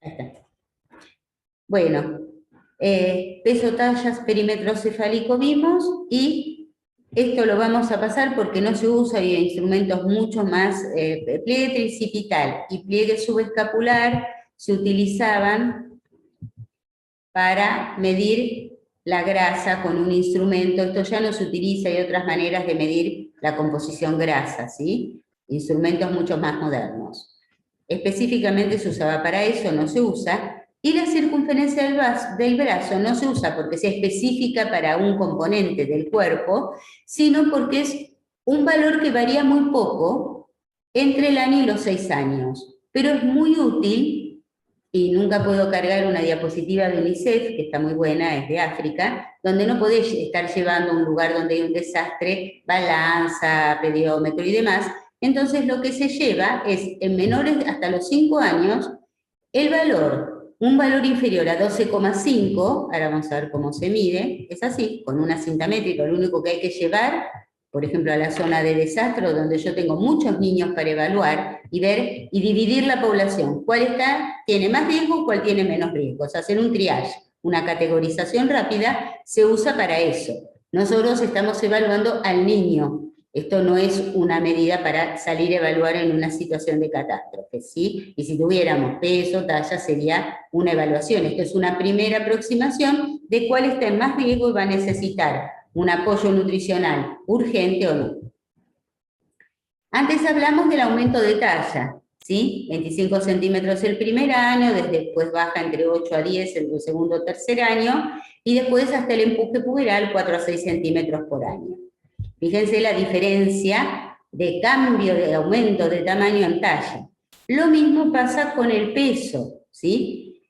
Ahí está. Bueno, peso, tallas, perímetro cefálico vimos, y esto lo vamos a pasar porque no se usa, y hay instrumentos mucho más, pliegue tricipital y pliegue subescapular se utilizaban para medir la grasa con un instrumento. Esto ya no se utiliza, hay otras maneras de medir la composición grasa, ¿sí? Instrumentos mucho más modernos. Específicamente se usaba para eso, no se usa, y la circunferencia del brazo no se usa porque sea específica para un componente del cuerpo, sino porque es un valor que varía muy poco entre el año y los 6 años, pero es muy útil. Y nunca puedo cargar una diapositiva de UNICEF, que está muy buena, es de África, donde no podés estar llevando a un lugar donde hay un desastre, balanza, pediómetro y demás. Entonces lo que se lleva es, en menores hasta los 5 años, el valor, un valor inferior a 12,5, ahora vamos a ver cómo se mide, es así, con una cinta métrica, lo único que hay que llevar, por ejemplo, a la zona de desastre, donde yo tengo muchos niños para evaluar, y ver y dividir la población, cuál tiene más riesgo, cuál tiene menos riesgo, o sea, hacer un triage, una categorización rápida, se usa para eso. Nosotros estamos evaluando al niño. Esto no es una medida para salir a evaluar en una situación de catástrofe, ¿sí? Y si tuviéramos peso, talla, sería una evaluación. Esto es una primera aproximación de cuál está en más riesgo y va a necesitar un apoyo nutricional urgente o no. Antes hablamos del aumento de talla, ¿sí? 25 centímetros el primer año, después baja entre 8 a 10 en el segundo o tercer año, y después hasta el empuje puberal 4 a 6 centímetros por año. Fíjense la diferencia de cambio, de aumento de tamaño en talla. Lo mismo pasa con el peso, ¿sí?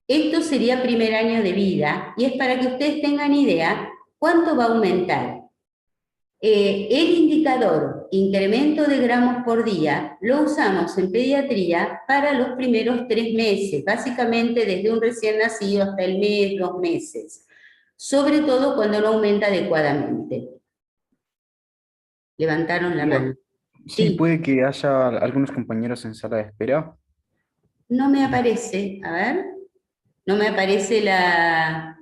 Esto sería primer año de vida, y es para que ustedes tengan idea cuánto va a aumentar. El indicador incremento de gramos por día lo usamos en pediatría para los primeros 3 meses, básicamente desde un recién nacido hasta el mes, 2 meses, sobre todo cuando no aumenta adecuadamente. Levantaron la mano. Sí, Sí, puede que haya algunos compañeros en sala de espera. no me aparece, a ver, no me aparece la...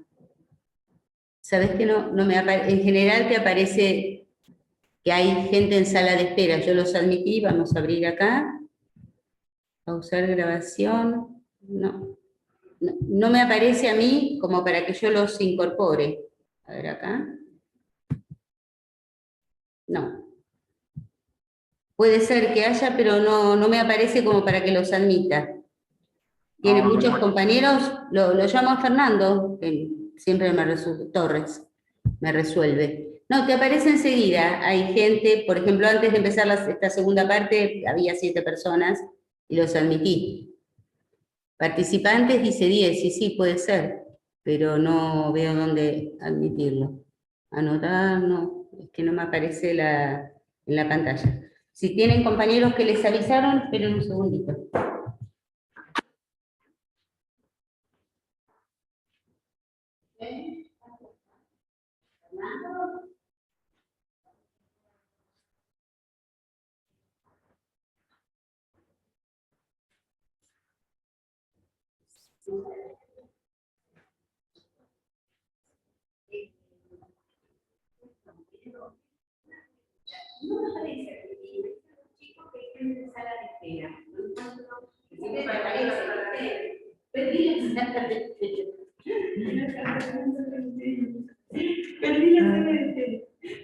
¿Sabes que no me aparece? En general te aparece que hay gente en sala de espera. Yo los admití, vamos a abrir acá. Pausar grabación. No me aparece a mí como para que yo los incorpore. A ver acá. No. Puede ser que haya, pero no me aparece como para que los admita. Tiene Ah, muchos bueno. compañeros, lo llamo a Fernando, que siempre Torres, me resuelve. No, te aparece enseguida. Hay gente, por ejemplo, antes de empezar esta segunda parte, había 7 personas y los admití. Participantes dice 10, y sí, puede ser, pero no veo dónde admitirlo. Anotar, no, es que no me aparece en la pantalla. Si tienen compañeros que les avisaron, esperen un segundito. No me parece, chicos que estén en sala de espera. Si me parece, perdí la sala de espera. Perdí la sala de espera.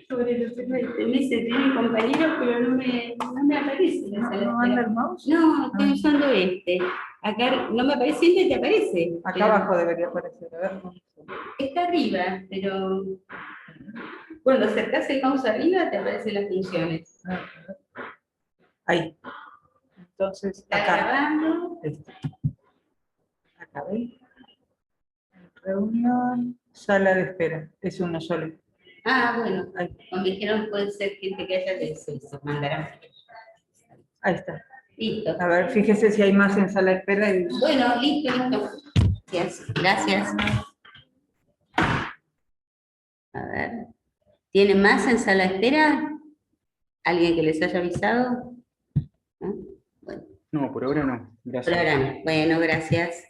Sobre los temas de dice, tiene compañeros, pero no me aparece la sala de espera. ¿No anda el mouse? No, estoy usando este. Acá no me aparece, siempre te aparece. Acá abajo debería aparecer, a ver. Está arriba, pero cuando acercas el mouse arriba te aparecen las funciones. Ahí. Entonces, Está acá. grabando. Acá, ¿ven? Reunión, sala de espera. Es uno solo. Ah, bueno, como dijeron, puede ser gente que haya de se mandarán. Ahí está. Listo. A ver, fíjese si hay más en sala de espera. Bueno, listo. Gracias. A ver. ¿Tienen más en sala de espera? ¿Alguien que les haya avisado? ¿No? Bueno, No, por ahora no. por Gracias. ahora no. Bueno, gracias.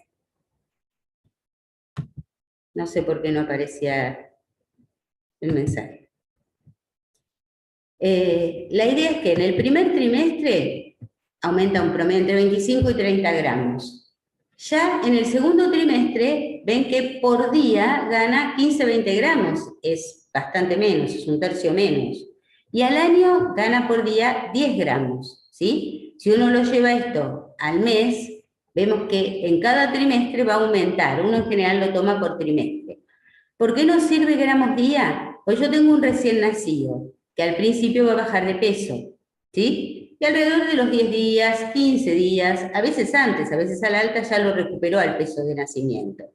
No sé por qué no aparecía el mensaje. La idea es que en el primer trimestre aumenta un promedio entre 25 y 30 gramos. Ya en el segundo trimestre ven que por día gana 15-20 gramos, es bastante menos, es un tercio menos. Y al año gana por día 10 gramos, ¿sí? Si uno lo lleva esto al mes, vemos que en cada trimestre va a aumentar, uno en general lo toma por trimestre. ¿Por qué nos sirve gramos día? Pues yo tengo un recién nacido, que al principio va a bajar de peso, ¿sí? Y alrededor de los 10 días, 15 días, a veces antes, a veces a la alta ya lo recuperó al peso de nacimiento.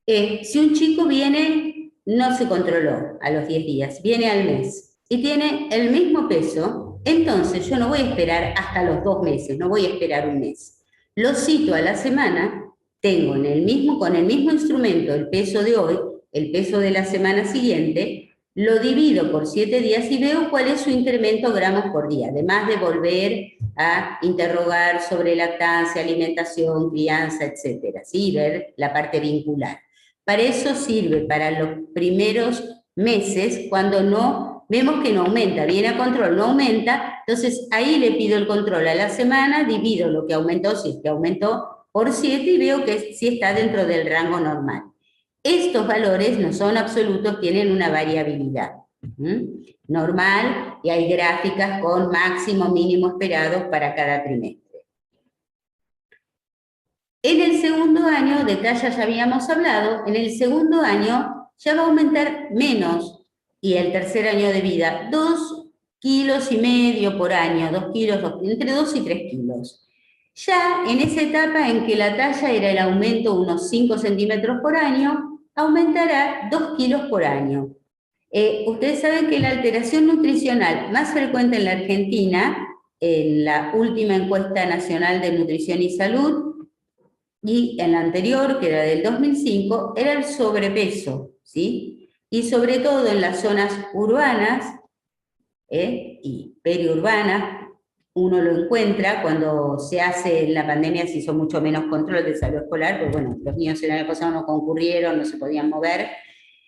Si un chico viene, no se controló a los 10 días, viene al mes y tiene el mismo peso, entonces yo no voy a esperar hasta los 2 meses, no voy a esperar un mes. Lo cito a la semana, tengo con el mismo instrumento el peso de hoy, el peso de la semana siguiente, lo divido por 7 días y veo cuál es su incremento gramos por día, además de volver a interrogar sobre lactancia, alimentación, crianza, etcétera, ¿sí? Ver la parte vincular. Para eso sirve, para los primeros meses, cuando no vemos que no aumenta, viene a control, no aumenta, entonces ahí le pido el control a la semana, divido lo que aumentó, si es que aumentó, por 7 y veo que sí está dentro del rango normal. Estos valores no son absolutos, tienen una variabilidad normal y hay gráficas con máximo, mínimo esperado para cada trimestre. En el segundo año, de talla ya habíamos hablado, en el segundo año ya va a aumentar menos, y el tercer año de vida, 2,5 kilos por año, 2 kilos, entre 2 y 3 kilos. Ya en esa etapa en que la talla era el aumento unos 5 centímetros por año, aumentará 2 kilos por año. Ustedes saben que la alteración nutricional más frecuente en la Argentina, en la última encuesta nacional de nutrición y salud, y en la anterior, que era del 2005, era el sobrepeso, ¿sí? Y sobre todo en las zonas urbanas y periurbanas, uno lo encuentra cuando se hace, en la pandemia se hizo mucho menos control de salud escolar, porque bueno, los niños el año pasado no concurrieron, no se podían mover.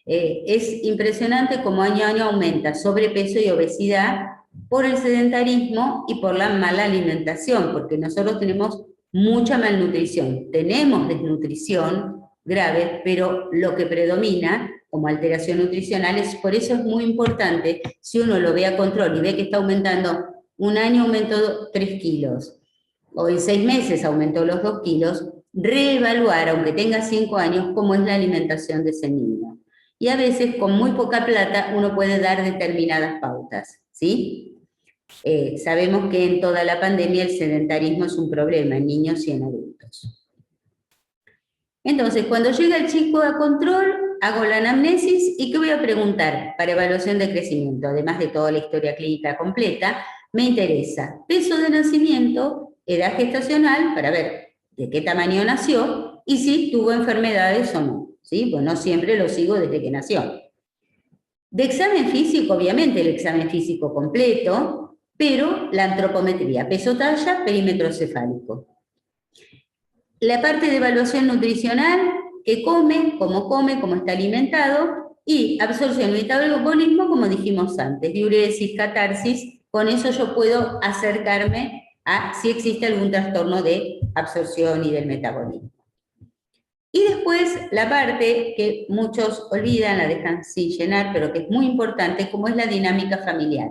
Es impresionante cómo año a año aumenta sobrepeso y obesidad por el sedentarismo y por la mala alimentación, porque nosotros tenemos mucha malnutrición, tenemos desnutrición grave, pero lo que predomina como alteración nutricional es, por eso es muy importante, si uno lo ve a control y ve que está aumentando, un año aumentó 3 kilos, o en 6 meses aumentó los 2 kilos, reevaluar, aunque tenga 5 años, cómo es la alimentación de ese niño. Y a veces, con muy poca plata, uno puede dar determinadas pautas, ¿sí? Sabemos que en toda la pandemia el sedentarismo es un problema en niños y en adultos. Entonces, cuando llega el chico a control, hago la anamnesis y ¿qué voy a preguntar para evaluación de crecimiento? Además de toda la historia clínica completa, me interesa peso de nacimiento, edad gestacional, para ver de qué tamaño nació y si tuvo enfermedades o no, ¿sí? Pues no siempre lo sigo desde que nació. De examen físico, obviamente el examen físico completo, pero la antropometría, peso, talla, perímetro cefálico. La parte de evaluación nutricional, qué come, cómo está alimentado, y absorción y metabolismo, como dijimos antes, diuresis, catarsis, con eso yo puedo acercarme a si existe algún trastorno de absorción y del metabolismo. Y después la parte que muchos olvidan, la dejan sin llenar, pero que es muy importante, como es la dinámica familiar.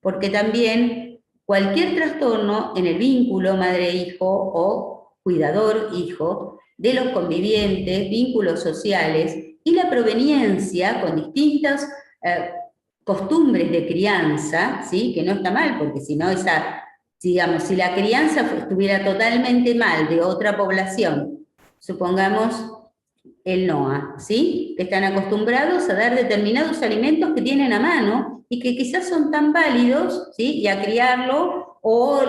Porque también cualquier trastorno en el vínculo madre-hijo o cuidador-hijo, de los convivientes, vínculos sociales y la proveniencia con distintas costumbres de crianza, ¿sí? Que no está mal, porque si no digamos, si la crianza estuviera totalmente mal de otra población, supongamos el NOA, ¿sí? Que están acostumbrados a dar determinados alimentos que tienen a mano y que quizás son tan válidos, ¿sí? Y a criarlo, o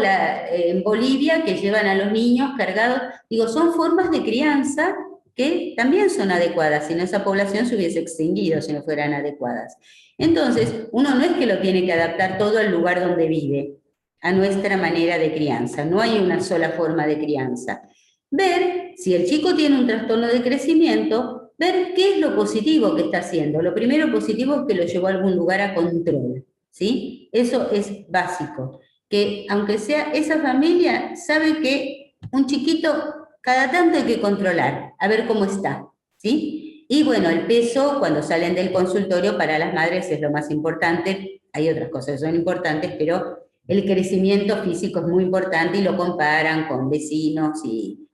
en Bolivia que llevan a los niños cargados, digo, son formas de crianza que también son adecuadas, si no esa población se hubiese extinguido si no fueran adecuadas. Entonces, uno no es que lo tiene que adaptar todo al lugar donde vive, a nuestra manera de crianza, no hay una sola forma de crianza. Ver si el chico tiene un trastorno de crecimiento, ver qué es lo positivo que está haciendo. Lo primero positivo es que lo llevó a algún lugar a control, ¿sí? Eso es básico. Que aunque sea esa familia, sabe que un chiquito cada tanto hay que controlar, a ver cómo está, ¿sí? Y bueno, el peso cuando salen del consultorio para las madres es lo más importante. Hay otras cosas que son importantes, pero el crecimiento físico es muy importante y lo comparan con vecinos y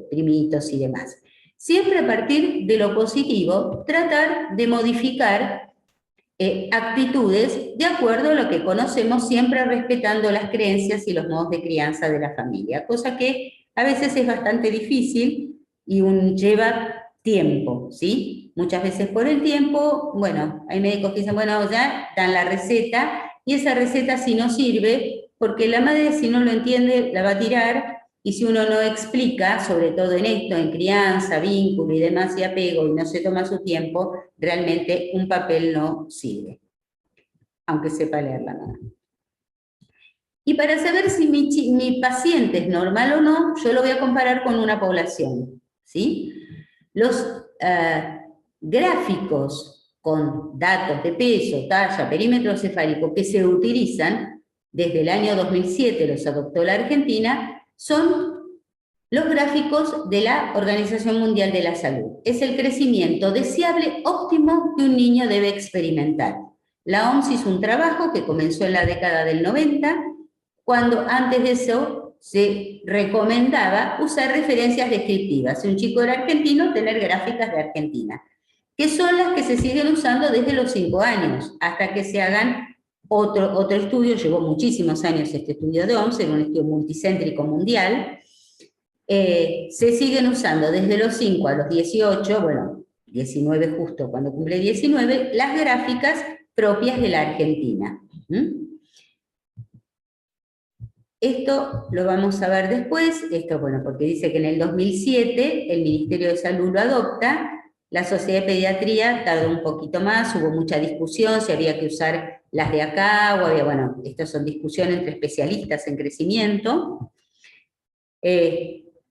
primitos y demás. Siempre a partir de lo positivo, tratar de modificar actitudes de acuerdo a lo que conocemos, siempre respetando las creencias y los modos de crianza de la familia, cosa que a veces es bastante difícil y lleva tiempo, ¿sí? Muchas veces por el tiempo, bueno, hay médicos que dicen, bueno, ya dan la receta, y esa receta si no sirve, porque la madre si no lo entiende la va a tirar, y si uno no explica, sobre todo en esto, en crianza, vínculo y demás, y apego, y no se toma su tiempo, realmente un papel no sirve, aunque sepa leer la mano. Y para saber si mi paciente es normal o no, yo lo voy a comparar con una población, ¿sí? Los gráficos con datos de peso, talla, perímetro cefálico que se utilizan desde el año 2007, los adoptó la Argentina, son los gráficos de la Organización Mundial de la Salud. Es el crecimiento deseable óptimo que un niño debe experimentar. La OMS hizo un trabajo que comenzó en la década del 90, cuando antes de eso se recomendaba usar referencias descriptivas. Si un chico era argentino, tener gráficas de Argentina, que son las que se siguen usando desde los 5 años, hasta que se hagan otro estudio. Llevó muchísimos años este estudio de OMS, era un estudio multicéntrico mundial. Se siguen usando desde los 5 a los 18, bueno, 19 justo cuando cumple 19, las gráficas propias de la Argentina. Esto lo vamos a ver después, esto bueno, porque dice que en el 2007 el Ministerio de Salud lo adopta, la Sociedad de Pediatría tardó un poquito más, hubo mucha discusión, si había que usar las de acá, o había, bueno, estas son discusiones entre especialistas en crecimiento,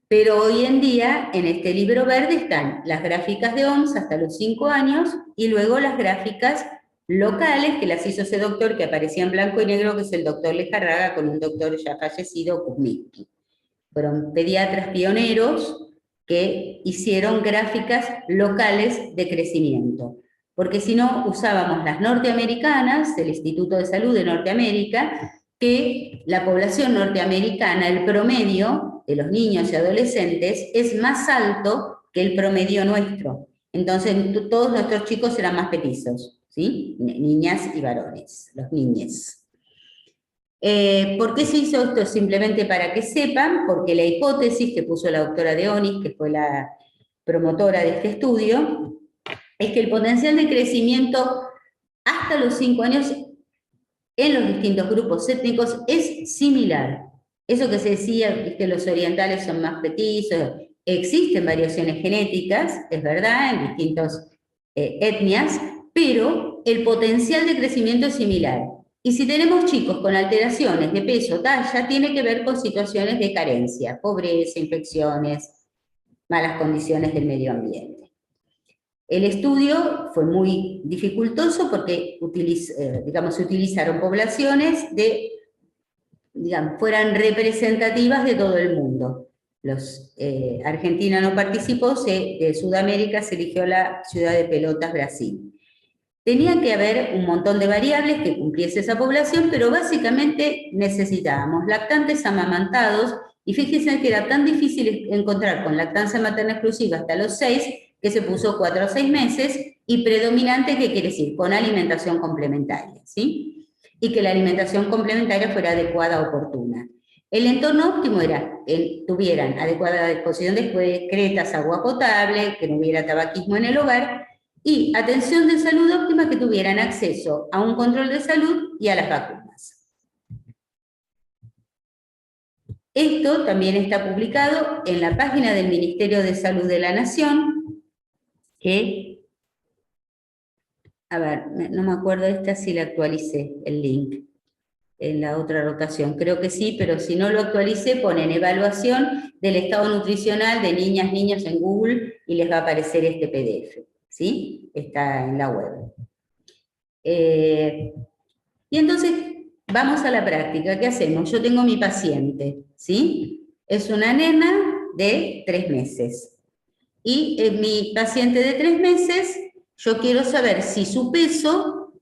pero hoy en día en este libro verde están las gráficas de OMS hasta los 5 años, y luego las gráficas locales, que las hizo ese doctor que aparecía en blanco y negro, que es el doctor Lejarraga, con un doctor ya fallecido, Kuzminski. Fueron pediatras pioneros que hicieron gráficas locales de crecimiento. Porque si no, usábamos las norteamericanas, del Instituto de Salud de Norteamérica, que la población norteamericana, el promedio de los niños y adolescentes, es más alto que el promedio nuestro. Entonces, todos nuestros chicos eran más petizos, ¿sí? Niñas y varones, los niñes. ¿Por qué se hizo esto? Simplemente para que sepan, porque la hipótesis que puso la doctora Deonis, que fue la promotora de este estudio, es que el potencial de crecimiento hasta los 5 años en los distintos grupos étnicos es similar. Eso que se decía, que los orientales son más petizos, existen variaciones genéticas, es verdad, en distintas etnias, pero el potencial de crecimiento es similar. Y si tenemos chicos con alteraciones de peso, talla, tiene que ver con situaciones de carencia, pobreza, infecciones, malas condiciones del medio ambiente. El estudio fue muy dificultoso porque se utilizaron poblaciones fueran representativas de todo el mundo. Argentina no participó, de Sudamérica se eligió la ciudad de Pelotas, Brasil. Tenía que haber un montón de variables que cumpliese esa población, pero básicamente necesitábamos lactantes amamantados, y fíjense que era tan difícil encontrar con lactancia materna exclusiva hasta los 6, que se puso 4 o 6 meses, y predominante, ¿qué quiere decir? Con alimentación complementaria, ¿sí? Y que la alimentación complementaria fuera adecuada, oportuna. El entorno óptimo era que tuvieran adecuada disposición de excretas, agua potable, que no hubiera tabaquismo en el hogar, y atención de salud óptima, que tuvieran acceso a un control de salud y a las vacunas. Esto también está publicado en la página del Ministerio de Salud de la Nación, que, a ver, no me acuerdo esta si la actualicé, el link. en la otra rotación. Creo que sí, pero si no lo actualicé, ponen evaluación del estado nutricional de niñas, niños en Google y les va a aparecer este PDF, ¿sí? Está en la web. Y entonces, vamos a la práctica. ¿Qué hacemos? Yo tengo mi paciente, ¿sí? Es una nena de 3 meses. Y mi paciente de 3 meses, yo quiero saber si su peso,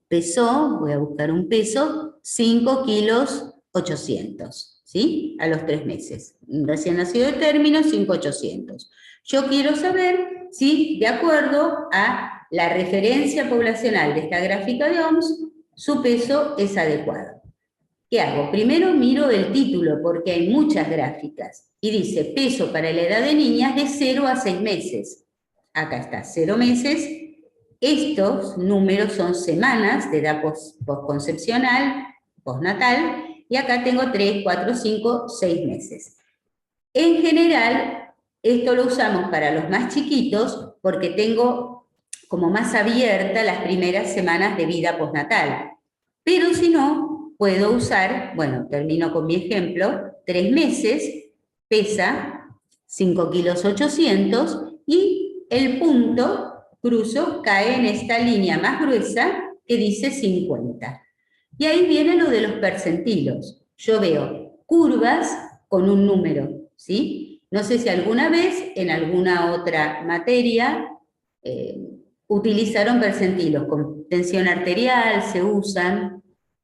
voy a buscar un peso, 5 kilos 800, ¿sí? A los 3 meses. Recién nacido de término, 5,800. Yo quiero saber si, de acuerdo a la referencia poblacional de esta gráfica de OMS, su peso es adecuado. ¿Qué hago? Primero miro el título, porque hay muchas gráficas, y dice peso para la edad de niñas de 0 a 6 meses. Acá está, 0 meses. Estos números son semanas de edad postconcepcional, postnatal, y acá tengo 3, 4, 5, 6 meses. En general, esto lo usamos para los más chiquitos, porque tengo como más abierta las primeras semanas de vida postnatal. Pero si no, puedo usar, bueno, termino con mi ejemplo, 3 meses, pesa 5 kilos 800 y el punto cruzo cae en esta línea más gruesa que dice 50. Y ahí viene lo de los percentilos. Yo veo curvas con un número, ¿sí? No sé si alguna vez en alguna otra materia utilizaron percentilos, con tensión arterial se usan,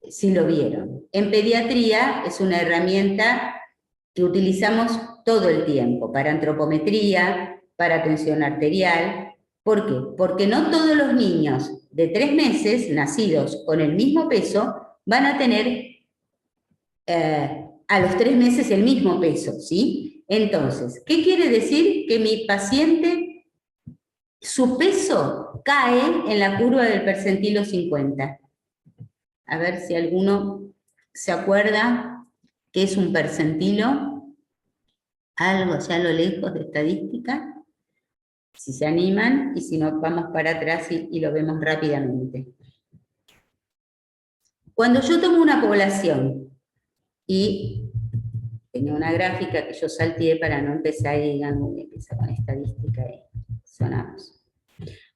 si lo vieron. En pediatría es una herramienta que utilizamos todo el tiempo, para antropometría, para tensión arterial. ¿Por qué? Porque no todos los niños de 3 meses, nacidos con el mismo peso, van a tener a los 3 meses el mismo peso, ¿sí? Entonces, ¿qué quiere decir? Que mi paciente, su peso cae en la curva del percentilo 50. A ver si alguno se acuerda qué es un percentilo. Algo allá a lo lejos de estadística. Si se animan, y si no, vamos para atrás y lo vemos rápidamente. Cuando yo tomo una población, y tenía una gráfica que yo salteé para no empezar y digan, uy, empieza con estadística y sonamos.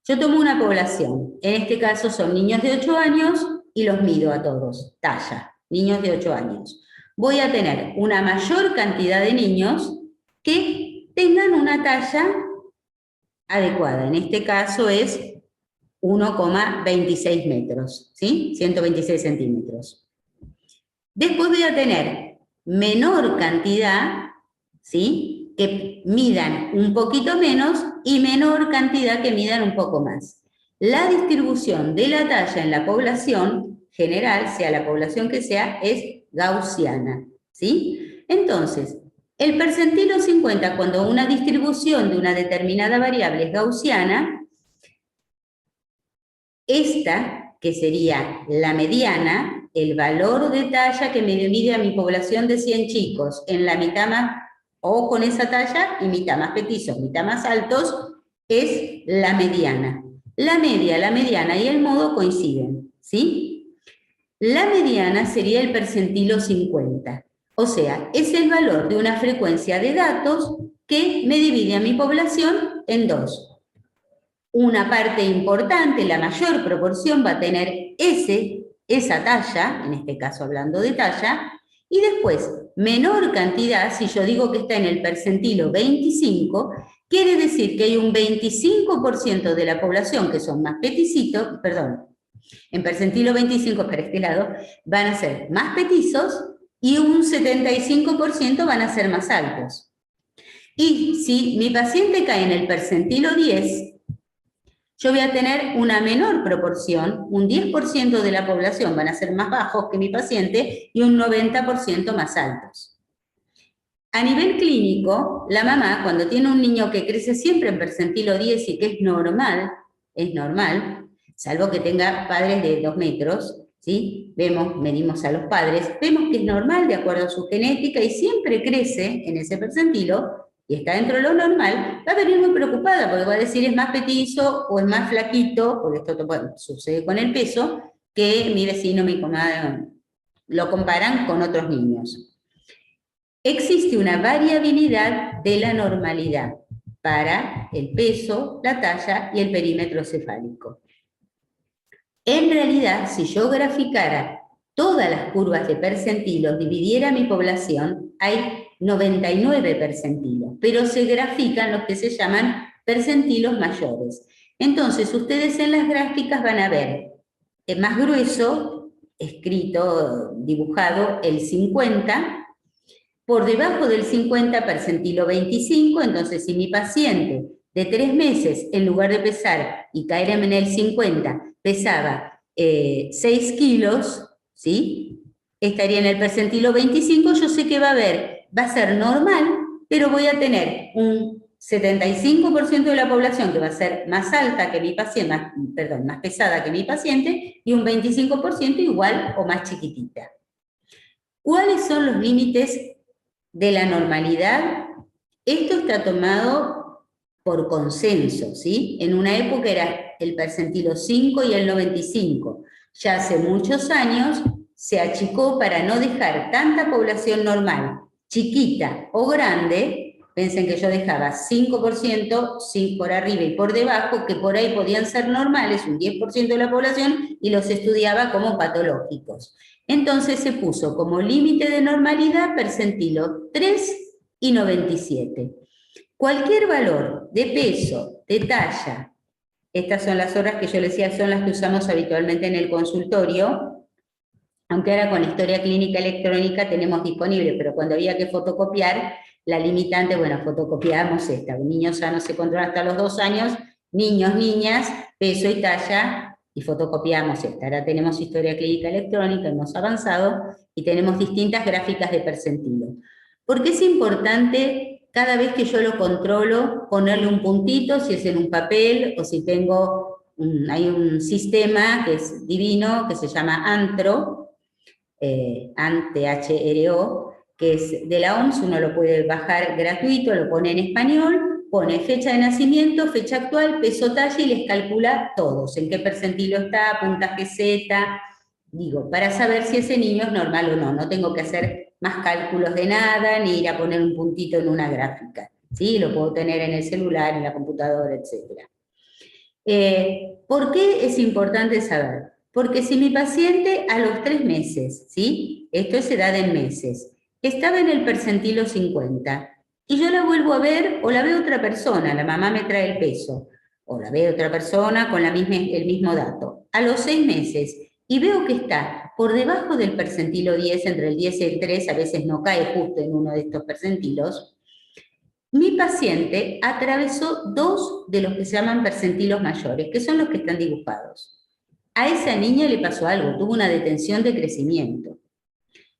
Yo tomo una población, en este caso son niños de 8 años y los mido a todos, talla, niños de 8 años. Voy a tener una mayor cantidad de niños que tengan una talla adecuada. En este caso es 1,26 metros, ¿sí? 126 centímetros. Después voy a tener menor cantidad, ¿sí? Que midan un poquito menos y menor cantidad que midan un poco más. La distribución de la talla en la población general, sea la población que sea, es gaussiana, ¿sí? Entonces, el percentilo 50, cuando una distribución de una determinada variable es gaussiana, esta, que sería la mediana, el valor de talla que me mide a mi población de 100 chicos, en la mitad más, o con esa talla, y mitad más petizos, mitad más altos, es la mediana. La media, la mediana y el modo coinciden, ¿sí? La mediana sería el percentilo 50. O sea, es el valor de una frecuencia de datos que me divide a mi población en dos. Una parte importante, la mayor proporción, va a tener esa talla, en este caso hablando de talla, y después, menor cantidad, si yo digo que está en el percentilo 25, quiere decir que hay un 25% de la población que son más peticitos, perdón, en percentilo 25 para este lado, van a ser más petizos y un 75% van a ser más altos. Y si mi paciente cae en el percentilo 10, yo voy a tener una menor proporción, un 10% de la población van a ser más bajos que mi paciente y un 90% más altos. A nivel clínico, la mamá, cuando tiene un niño que crece siempre en percentilo 10 y que es normal, salvo que tenga padres de 2 metros, ¿sí? Medimos a los padres, vemos que es normal de acuerdo a su genética y siempre crece en ese percentilo, y está dentro de lo normal, va a venir muy preocupada porque va a decir es más petizo o es más flaquito, porque esto sucede con el peso, que mi vecino, mi comadre. lo comparan con otros niños. Existe una variabilidad de la normalidad para el peso, la talla y el perímetro cefálico. En realidad, si yo graficara todas las curvas de percentilos, dividiera mi población, hay 99 percentilos, pero se grafican los que se llaman percentilos mayores. Entonces, ustedes en las gráficas van a ver más grueso, escrito, dibujado, el 50, por debajo del 50, percentilo 25, entonces si mi paciente de 3 meses, en lugar de pesar y caer en el 50, pesaba 6 kilos, ¿sí? Estaría en el percentilo 25, yo sé que va a ser normal, pero voy a tener un 75% de la población que va a ser más alta que mi paciente, más pesada que mi paciente, y un 25% igual o más chiquitita. ¿Cuáles son los límites de la normalidad? Esto está tomado por consenso, ¿sí? En una época era el percentilo 5 y el 95. Ya hace muchos años se achicó para no dejar tanta población normal, chiquita o grande. Piensen que yo dejaba 5%, sí, por arriba y por debajo, que por ahí podían ser normales, un 10% de la población, y los estudiaba como patológicos. Entonces se puso como límite de normalidad percentilo 3 y 97. Cualquier valor de peso, de talla, estas son las horas que yo les decía, son las que usamos habitualmente en el consultorio, aunque ahora con la historia clínica electrónica tenemos disponible, pero cuando había que fotocopiar, la limitante, bueno, fotocopiamos esta. Un niño sano se controla hasta los 2 años, niños, niñas, peso y talla, y fotocopiamos esta. Ahora tenemos historia clínica electrónica, hemos avanzado, y tenemos distintas gráficas de percentilo. ¿Por qué es importante cada vez que yo lo controlo ponerle un puntito, si es en un papel, o si tengo, hay un sistema que es divino, que se llama ANTRO, ANTHRO, que es de la OMS, uno lo puede bajar gratuito, lo pone en español, pone fecha de nacimiento, fecha actual, peso, talla, y les calcula todos, en qué percentilo está, puntaje Z, digo, para saber si ese niño es normal o no. No tengo que hacer más cálculos de nada, ni ir a poner un puntito en una gráfica, ¿sí? Lo puedo tener en el celular, en la computadora, etc. ¿Por qué es importante saber? Porque si mi paciente a los 3 meses, ¿sí? Esto es edad en meses, estaba en el percentilo 50, y yo la vuelvo a ver, o la ve otra persona, la mamá me trae el peso, o la ve otra persona con el mismo dato, a los 6 meses, y veo que está por debajo del percentilo 10, entre el 10 y el 3, a veces no cae justo en uno de estos percentilos, mi paciente atravesó 2 de los que se llaman percentilos mayores, que son los que están dibujados. A esa niña le pasó algo, tuvo una detención de crecimiento.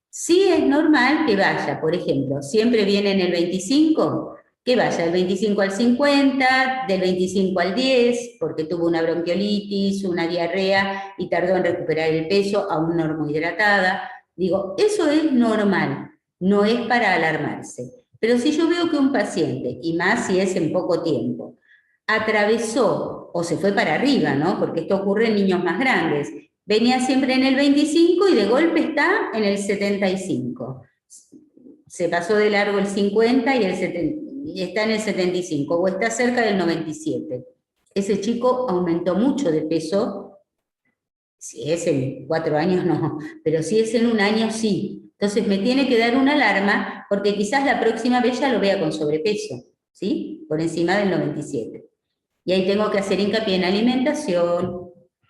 Sí es normal que vaya, por ejemplo, siempre viene en el 25, que vaya del 25 al 50, del 25 al 10, porque tuvo una bronquiolitis, una diarrea y tardó en recuperar el peso, aún normohidratada. Digo, eso es normal, no es para alarmarse. Pero si yo veo que un paciente, y más si es en poco tiempo, atravesó o se fue para arriba, ¿no? Porque esto ocurre en niños más grandes, venía siempre en el 25 y de golpe está en el 75. Se pasó de largo el 50 y está en el 75, o está cerca del 97. Ese chico aumentó mucho de peso. Si es en 4 años, no, pero si es en un año, sí. Entonces me tiene que dar una alarma, porque quizás la próxima vez ya lo vea con sobrepeso, ¿sí? Por encima del 97. Y ahí tengo que hacer hincapié en alimentación,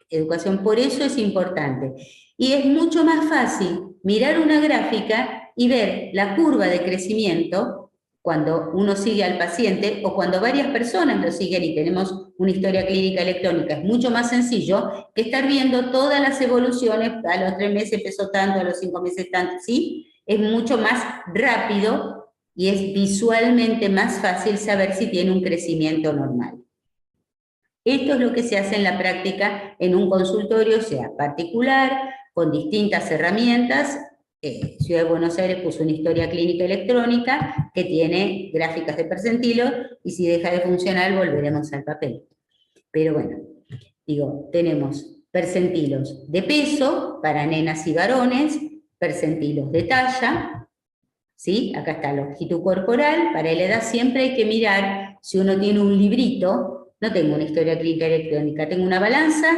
educación, por eso es importante. Y es mucho más fácil mirar una gráfica y ver la curva de crecimiento cuando uno sigue al paciente o cuando varias personas lo siguen y tenemos una historia clínica electrónica. Es mucho más sencillo que estar viendo todas las evoluciones, a los 3 meses empezó tanto, a los 5 meses tanto, ¿sí? Es mucho más rápido y es visualmente más fácil saber si tiene un crecimiento normal. Esto es lo que se hace en la práctica en un consultorio, sea particular, con distintas herramientas. Ciudad de Buenos Aires puso una historia clínica electrónica que tiene gráficas de percentilos, y si deja de funcionar volveremos al papel. Pero bueno, digo, tenemos percentilos de peso para nenas y varones, percentilos de talla, ¿sí? Acá está la longitud corporal. Para la edad siempre hay que mirar, si uno tiene un librito, no tengo una historia clínica electrónica, tengo una balanza,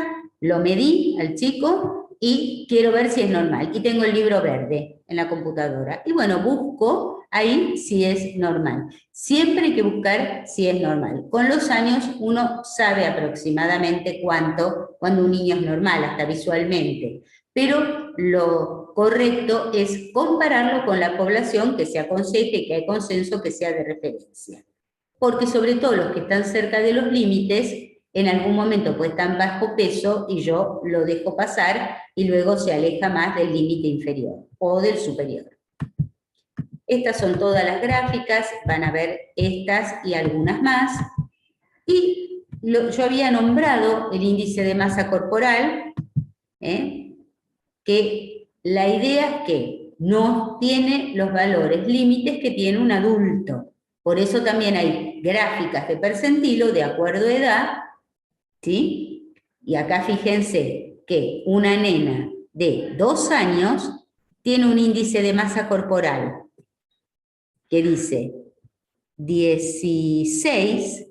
lo medí al chico y quiero ver si es normal. Y tengo el libro verde en la computadora. Y bueno, busco ahí si es normal. Siempre hay que buscar si es normal. Con los años uno sabe aproximadamente cuánto, cuando un niño es normal, hasta visualmente. Pero lo correcto es compararlo con la población que se aconseje, que hay consenso que sea de referencia. Porque sobre todo los que están cerca de los límites, en algún momento pues están bajo peso y yo lo dejo pasar y luego se aleja más del límite inferior o del superior. Estas son todas las gráficas, van a ver estas y algunas más. Y yo había nombrado el índice de masa corporal, que la idea es que no tiene los valores límites que tiene un adulto. Por eso también hay gráficas de percentilo de acuerdo a edad, ¿sí? Y acá fíjense que una nena de 2 años tiene un índice de masa corporal que dice 16,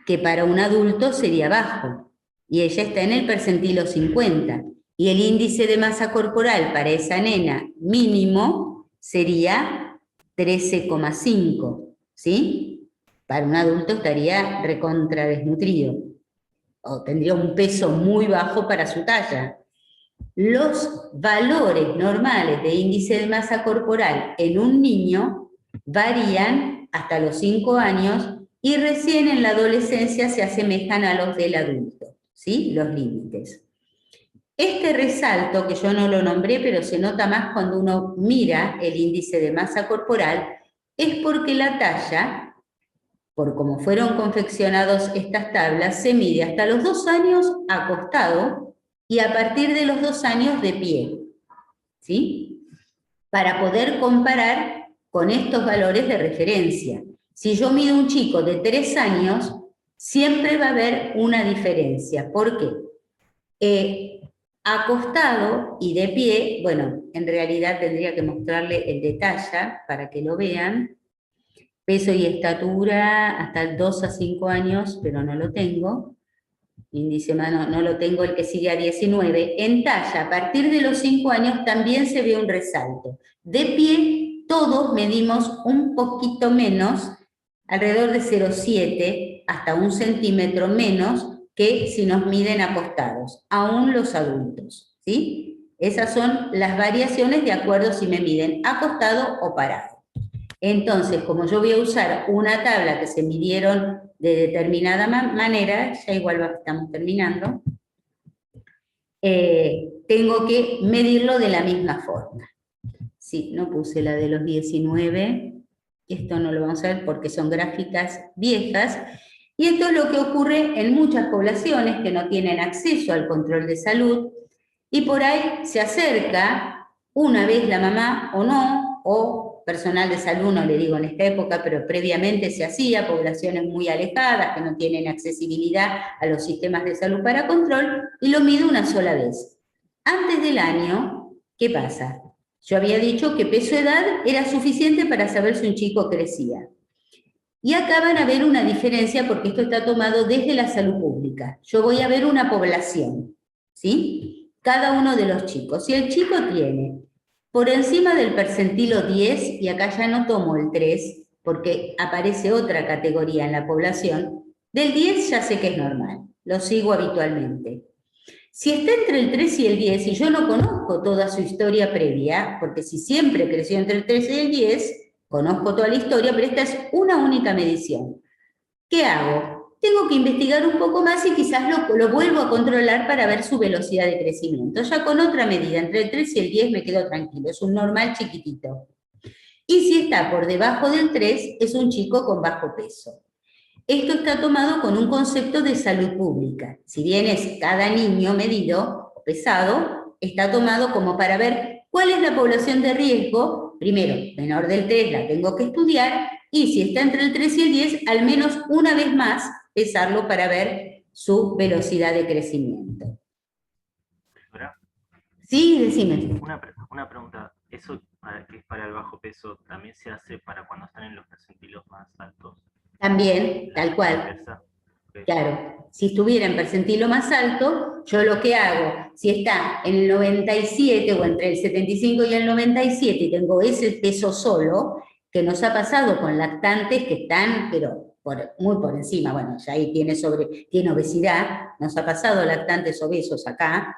que para un adulto sería bajo, y ella está en el percentilo 50. Y el índice de masa corporal para esa nena mínimo sería 13,5, ¿sí? Para un adulto estaría recontra desnutrido, o tendría un peso muy bajo para su talla. Los valores normales de índice de masa corporal en un niño varían hasta los 5 años y recién en la adolescencia se asemejan a los del adulto, ¿sí? Los límites. Este resalto, que yo no lo nombré, pero se nota más cuando uno mira el índice de masa corporal, es porque la talla, por cómo fueron confeccionadas estas tablas, se mide hasta los 2 años acostado y a partir de los 2 años de pie, ¿sí? Para poder comparar con estos valores de referencia. Si yo mido un chico de 3 años, siempre va a haber una diferencia. ¿Por qué? Acostado y de pie, bueno, en realidad tendría que mostrarle el de talla para que lo vean. Peso y estatura hasta 2 a 5 años, pero no lo tengo. Índice no lo tengo, el que sigue a 19. En talla, a partir de los 5 años también se ve un resalto. De pie, todos medimos un poquito menos, alrededor de 0,7 hasta 1 centímetro menos que si nos miden acostados, aún los adultos, ¿sí? Esas son las variaciones de acuerdo si me miden acostado o parado. Entonces, como yo voy a usar una tabla que se midieron de determinada manera, ya igual estamos terminando, tengo que medirlo de la misma forma. Sí, no puse la de los 19, esto no lo vamos a ver porque son gráficas viejas, y esto es lo que ocurre en muchas poblaciones que no tienen acceso al control de salud, y por ahí se acerca una vez la mamá o no, o personal de salud, no le digo en esta época, pero previamente se hacía, poblaciones muy alejadas que no tienen accesibilidad a los sistemas de salud para control, y lo mide una sola vez. Antes del año, ¿qué pasa? Yo había dicho que peso-edad era suficiente para saber si un chico crecía. Y acá van a ver una diferencia porque esto está tomado desde la salud pública. Yo voy a ver una población, ¿sí? Cada uno de los chicos. Si el chico tiene por encima del percentilo 10, y acá ya no tomo el 3, porque aparece otra categoría en la población, del 10 ya sé que es normal, lo sigo habitualmente. Si está entre el 3 y el 10, y yo no conozco toda su historia previa, porque si siempre creció entre el 3 y el 10, conozco toda la historia, pero esta es una única medición. ¿Qué hago? Tengo que investigar un poco más y quizás lo vuelvo a controlar para ver su velocidad de crecimiento. Ya con otra medida, entre el 3 y el 10 me quedo tranquilo, es un normal chiquitito. Y si está por debajo del 3, es un chico con bajo peso. Esto está tomado con un concepto de salud pública. Si bien es cada niño medido o pesado, está tomado como para ver cuál es la población de riesgo. Primero, menor del 3 la tengo que estudiar, y si está entre el 3 y el 10, al menos una vez más pesarlo para ver su velocidad de crecimiento. ¿Verdad? Sí, decime. Una pregunta. Eso que es para el bajo peso, ¿también se hace para cuando están en los percentilos más altos? También, ¿La tal masa cual. inversa? Ok. Claro, si estuviera en percentilo más alto, yo lo que hago, si está en el 97 o entre el 75 y el 97 y tengo ese peso solo, que nos ha pasado con lactantes que están, pero muy por encima, bueno, ya ahí tiene obesidad, nos ha pasado lactantes obesos acá,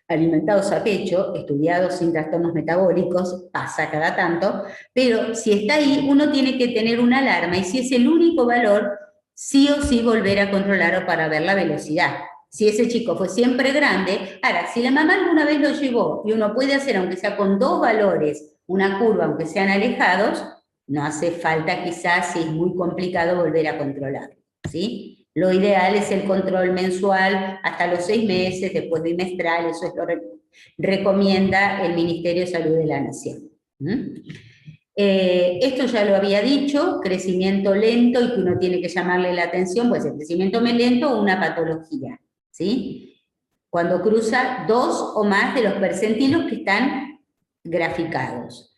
alimentados a pecho, estudiados sin trastornos metabólicos, pasa cada tanto, pero si está ahí, uno tiene que tener una alarma y si es el único valor, sí o sí volver a controlar o para ver la velocidad. Si ese chico fue siempre grande, ahora, si la mamá alguna vez lo llevó y uno puede hacer, aunque sea con 2 valores, una curva, aunque sean alejados, no hace falta quizás, si es muy complicado, volver a controlar, ¿sí? Lo ideal es el control mensual hasta los 6 meses, después bimestral, eso es lo que recomienda el Ministerio de Salud de la Nación. Esto ya lo había dicho, crecimiento lento y que uno tiene que llamarle la atención, pues el crecimiento lento o una patología, ¿sí? Cuando cruza 2 o más de los percentilos que están graficados.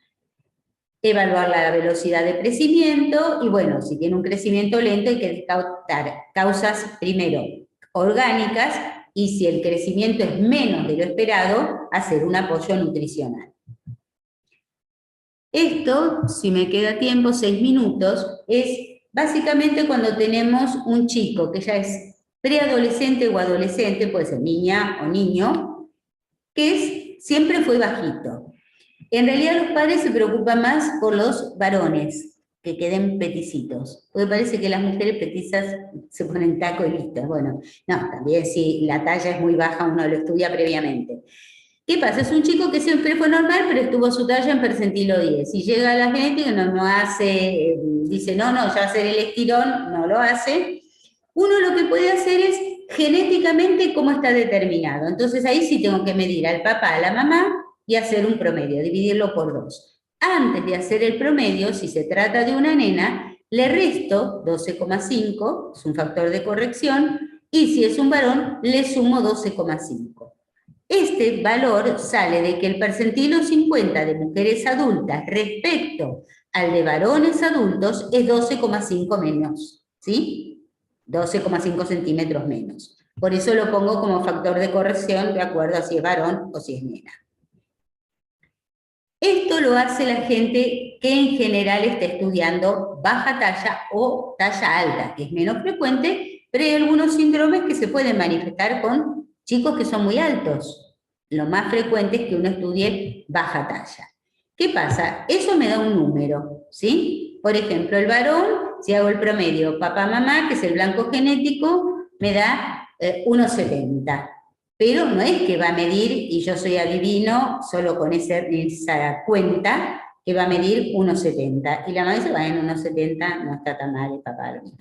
Evaluar la velocidad de crecimiento y bueno, si tiene un crecimiento lento hay que descartar causas primero orgánicas y si el crecimiento es menos de lo esperado, hacer un apoyo nutricional. Esto, si me queda tiempo, 6 minutos, es básicamente cuando tenemos un chico que ya es preadolescente o adolescente, puede ser niña o niño, que siempre fue bajito. En realidad los padres se preocupan más por los varones, que queden peticitos. Porque parece que las mujeres petizas se ponen taco y listo. Bueno, no, también si la talla es muy baja uno lo estudia previamente. ¿Qué pasa? Es un chico que siempre fue normal, pero estuvo su talla en percentilo 10. Si llega a la genética, no hace, dice, no, ya va a hacer el estirón, no lo hace. Uno lo que puede hacer es genéticamente cómo está determinado. Entonces ahí sí tengo que medir al papá, a la mamá, y hacer un promedio, dividirlo por 2. Antes de hacer el promedio, si se trata de una nena, le resto 12,5, es un factor de corrección, y si es un varón, le sumo 12,5. Este valor sale de que el percentilo 50 de mujeres adultas respecto al de varones adultos es 12,5 menos, ¿sí? 12,5 centímetros menos. Por eso lo pongo como factor de corrección de acuerdo a si es varón o si es nena. Esto lo hace la gente que en general está estudiando baja talla o talla alta, que es menos frecuente, pero hay algunos síndromes que se pueden manifestar con chicos que son muy altos. Lo más frecuente es que uno estudie baja talla. ¿Qué pasa? Eso me da un número, ¿sí? Por ejemplo, el varón, si hago el promedio papá-mamá, que es el blanco genético, me da 1,70. Pero no es que va a medir, y yo soy adivino, solo con esa cuenta, que va a medir 1,70. Y la mamá dice, bueno, 1,70 no está tan mal, el papá lo mismo.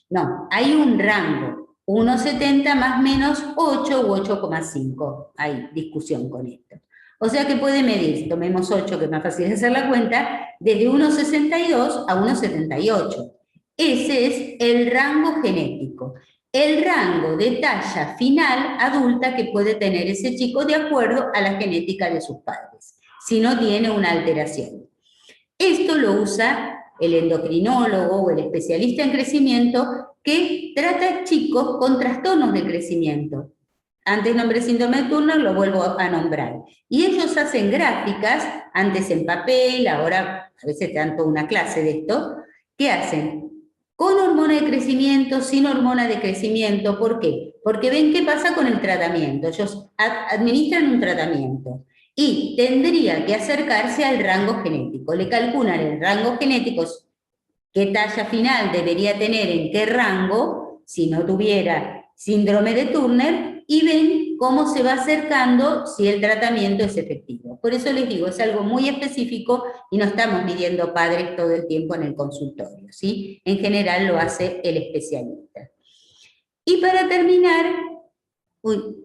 No, hay un rango, 1,70 más menos 8 u 8,5. Hay discusión con esto. O sea que puede medir, tomemos 8, que es más fácil hacer la cuenta, desde 1,62 a 1,78. Ese es el rango genético. El rango de talla final adulta que puede tener ese chico de acuerdo a la genética de sus padres, si no tiene una alteración. Esto lo usa el endocrinólogo o el especialista en crecimiento que trata chicos con trastornos de crecimiento. Antes nombré síndrome de Turner, lo vuelvo a nombrar. Y ellos hacen gráficas, antes en papel, ahora a veces te dan toda una clase de esto. ¿Qué hacen? Con hormona de crecimiento, sin hormona de crecimiento. ¿Por qué? Porque ven qué pasa con el tratamiento. Ellos administran un tratamiento y tendría que acercarse al rango genético. Le calculan el rango genético, qué talla final debería tener, en qué rango, si no tuviera síndrome de Turner, y ven cómo se va acercando si el tratamiento es efectivo. Por eso les digo, es algo muy específico y no estamos midiendo padres todo el tiempo en el consultorio, ¿sí? En general lo hace el especialista. Y para terminar,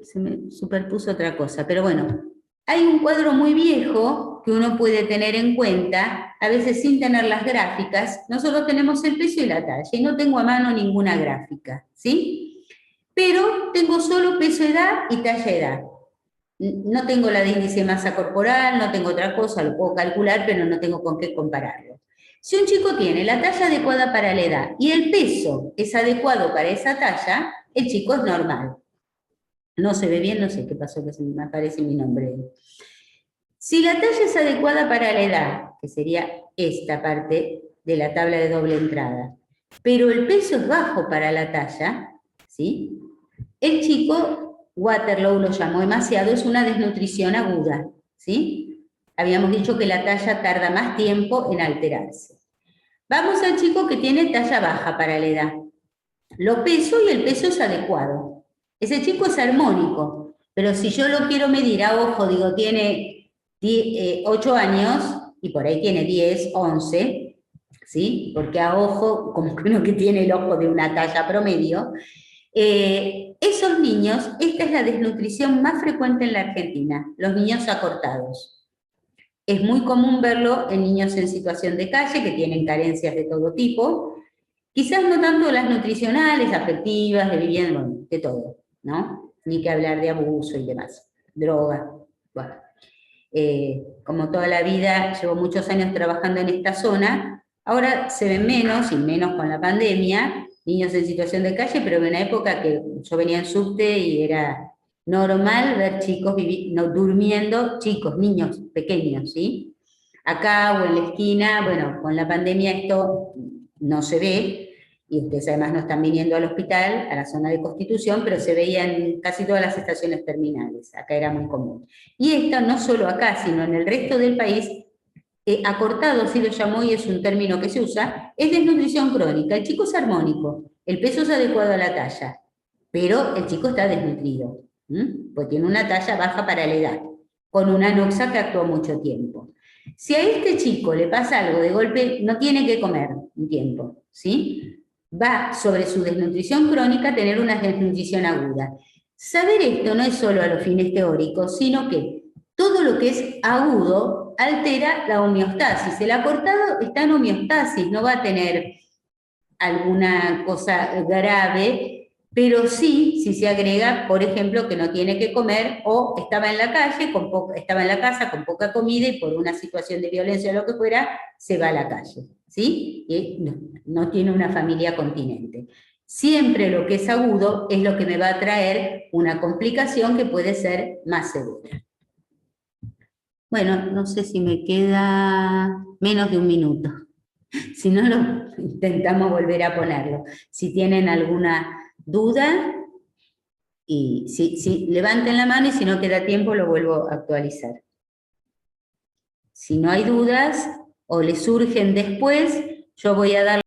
se me superpuso otra cosa, pero bueno, hay un cuadro muy viejo que uno puede tener en cuenta, a veces sin tener las gráficas. Nosotros tenemos el peso y la talla, y no tengo a mano ninguna gráfica, ¿sí? Pero tengo solo peso edad y talla edad. no tengo la de índice de masa corporal, no tengo otra cosa, lo puedo calcular, pero no tengo con qué compararlo. Si un chico tiene la talla adecuada para la edad y el peso es adecuado para esa talla, el chico es normal. No se ve bien, no sé qué pasó, que se me aparece mi nombre. Si la talla es adecuada para la edad, que sería esta parte de la tabla de doble entrada, pero el peso es bajo para la talla, ¿sí? El chico, Waterloo lo llamó demasiado, es una desnutrición aguda, ¿sí? Habíamos dicho que la talla tarda más tiempo en alterarse. Vamos al chico que tiene talla baja para la edad. Lo peso y el peso es adecuado. Ese chico es armónico, pero si yo lo quiero medir a ojo, digo, tiene 8 años y por ahí tiene 10, 11, ¿sí? Porque a ojo, como que uno que tiene el ojo de una talla promedio, esos niños, esta es la desnutrición más frecuente en la Argentina, los niños acortados. Es muy común verlo en niños en situación de calle que tienen carencias de todo tipo, quizás no tanto las nutricionales, afectivas, de vivienda, bueno, de todo, ¿no? Ni que hablar de abuso y demás, droga, bueno. Como toda la vida, llevo muchos años trabajando en esta zona, ahora se ven menos, y menos con la pandemia, niños en situación de calle, pero en una época que yo venía en subte y era normal ver chicos durmiendo, chicos, niños pequeños, ¿sí? Acá o en la esquina, bueno, con la pandemia esto no se ve, y ustedes además no están viniendo al hospital, a la zona de Constitución, pero se veía en casi todas las estaciones terminales, acá era muy común. Y esto no solo acá, sino en el resto del país, acortado, así lo llamó y es un término que se usa, es desnutrición crónica. El chico es armónico, el peso es adecuado a la talla, pero el chico está desnutrido, pues tiene una talla baja para la edad, con una anoxa que actuó mucho tiempo. Si a este chico le pasa algo de golpe, no tiene que comer un tiempo, ¿sí? Va sobre su desnutrición crónica a tener una desnutrición aguda. Saber esto no es solo a los fines teóricos, sino que todo lo que es agudo altera la homeostasis. El acortado está en homeostasis, no va a tener alguna cosa grave, pero sí, si se agrega, por ejemplo, que no tiene que comer o estaba en la calle, estaba en la casa con poca comida y por una situación de violencia o lo que fuera, se va a la calle, ¿sí? Y no tiene una familia continente. Siempre lo que es agudo es lo que me va a traer una complicación que puede ser más severa. Bueno, no sé si me queda menos de un minuto. Si no, lo intentamos volver a ponerlo. Si tienen alguna duda, y si levanten la mano y si no queda tiempo lo vuelvo a actualizar. Si no hay dudas o les surgen después, yo voy a dar